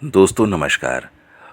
दोस्तों नमस्कार।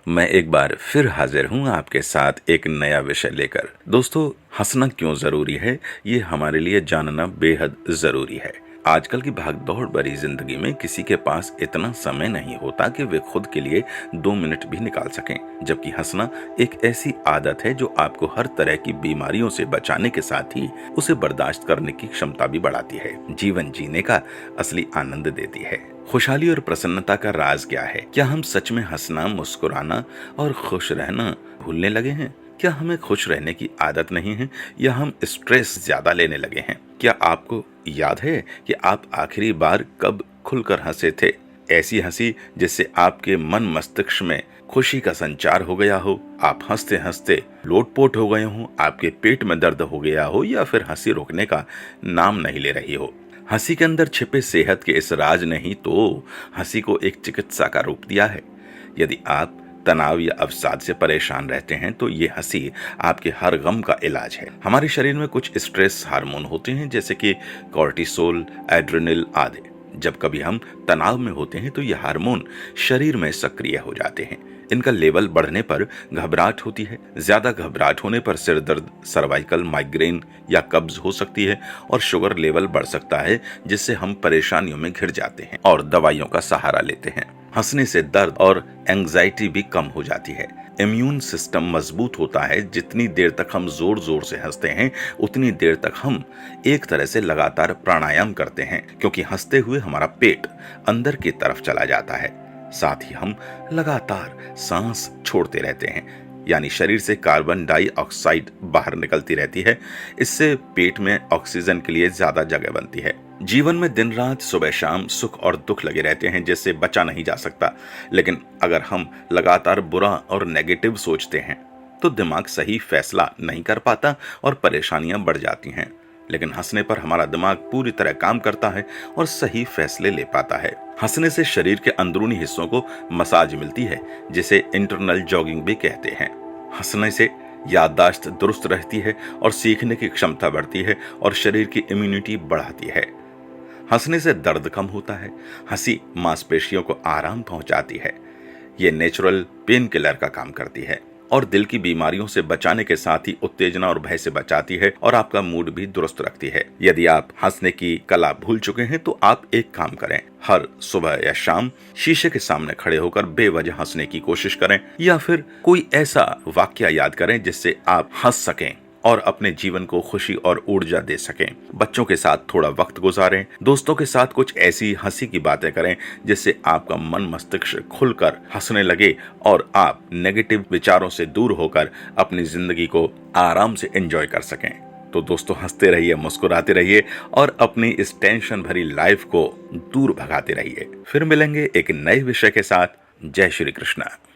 मैं एक बार फिर हाजिर हूँ आपके साथ एक नया विषय लेकर। दोस्तों, हंसना क्यों ज़रूरी है, ये हमारे लिए जानना बेहद ज़रूरी है। आजकल की भागदौड़ भरी जिंदगी में किसी के पास इतना समय नहीं होता कि वे खुद के लिए 2 मिनट भी निकाल सकें, जबकि हंसना एक ऐसी आदत है जो आपको हर तरह की बीमारियों से बचाने के साथ ही उसे बर्दाश्त करने की क्षमता भी बढ़ाती है, जीवन जीने का असली आनंद देती है। खुशहाली और प्रसन्नता का राज क्या है? क्या हम सच में हंसना, मुस्कुराना और खुश रहना भूलने लगे हैं? क्या हमें खुश रहने की आदत नहीं है, या हम स्ट्रेस ज्यादा लेने लगे हैं? क्या आपको याद है कि आप आखिरी बार कब खुलकर हंसे थे? ऐसी हंसी जिससे आपके मन मस्तिष्क में खुशी का संचार हो गया हो, आप हंसते हंसते लोटपोट हो गए हो, आपके पेट में दर्द हो गया हो, या फिर हंसी रोकने का नाम नहीं ले रही हो। हंसी के अंदर छिपे सेहत के इस राज ने ही तो हंसी को एक चिकित्सा का रूप दिया है। यदि आप तनाव या अवसाद से परेशान रहते हैं तो ये हंसी आपके हर गम का इलाज है। हमारे शरीर में कुछ स्ट्रेस हार्मोन होते हैं, जैसे कि कॉर्टिसोल, एड्रेनल आदि। जब कभी हम तनाव में होते हैं तो ये हार्मोन शरीर में सक्रिय हो जाते हैं। इनका लेवल बढ़ने पर घबराहट होती है। ज्यादा घबराहट होने पर सिर दर्द, सर्वाइकल, माइग्रेन या कब्ज हो सकती है, और शुगर लेवल बढ़ सकता है, जिससे हम परेशानियों में घिर जाते हैं और दवाइयों का सहारा लेते हैं। हंसने से दर्द और एंग्जाइटी भी कम हो जाती है। इम्यून सिस्टम मजबूत होता है। जितनी देर तक हम जोर जोर से हंसते हैं, उतनी देर तक हम एक तरह से लगातार प्राणायाम करते हैं, क्योंकि हंसते हुए हमारा पेट अंदर की तरफ चला जाता है। साथ ही हम लगातार सांस छोड़ते रहते हैं, यानी शरीर से कार्बन डाइऑक्साइड बाहर निकलती रहती है। इससे पेट में ऑक्सीजन के लिए ज्यादा जगह बनती है। जीवन में दिन रात, सुबह शाम सुख और दुख लगे रहते हैं, जिससे बचा नहीं जा सकता। लेकिन अगर हम लगातार बुरा और नेगेटिव सोचते हैं तो दिमाग सही फैसला नहीं कर पाता और परेशानियां बढ़ जाती हैं। लेकिन हंसने पर हमारा दिमाग पूरी तरह काम करता है और सही फैसले ले पाता है। हंसने से शरीर के अंदरूनी हिस्सों को मसाज मिलती है, जिसे इंटरनल जॉगिंग भी कहते हैं। हंसने से याददाश्त दुरुस्त रहती है और सीखने की क्षमता बढ़ती है और शरीर की इम्यूनिटी बढ़ाती है। हंसने से दर्द कम होता है। हंसी मांसपेशियों को आराम पहुंचाती है। ये नेचुरल पेन किलर का काम करती है और दिल की बीमारियों से बचाने के साथ ही उत्तेजना और भय से बचाती है, और आपका मूड भी दुरुस्त रखती है। यदि आप हंसने की कला भूल चुके हैं तो आप एक काम करें, हर सुबह या शाम शीशे के सामने खड़े होकर बेवजह हंसने की कोशिश करें, या फिर कोई ऐसा वाक्य याद करें जिससे आप हंस सकें और अपने जीवन को खुशी और ऊर्जा दे सकें। बच्चों के साथ थोड़ा वक्त गुजारें, दोस्तों के साथ कुछ ऐसी हंसी की बातें करें जिससे आपका मन मस्तिष्क खुलकर हंसने लगे और आप नेगेटिव विचारों से दूर होकर अपनी जिंदगी को आराम से एंजॉय कर सकें। तो दोस्तों, हंसते रहिए, मुस्कुराते रहिए और अपनी इस टेंशन भरी लाइफ को दूर भगाते रहिए। फिर मिलेंगे एक नए विषय के साथ। जय श्री कृष्णा।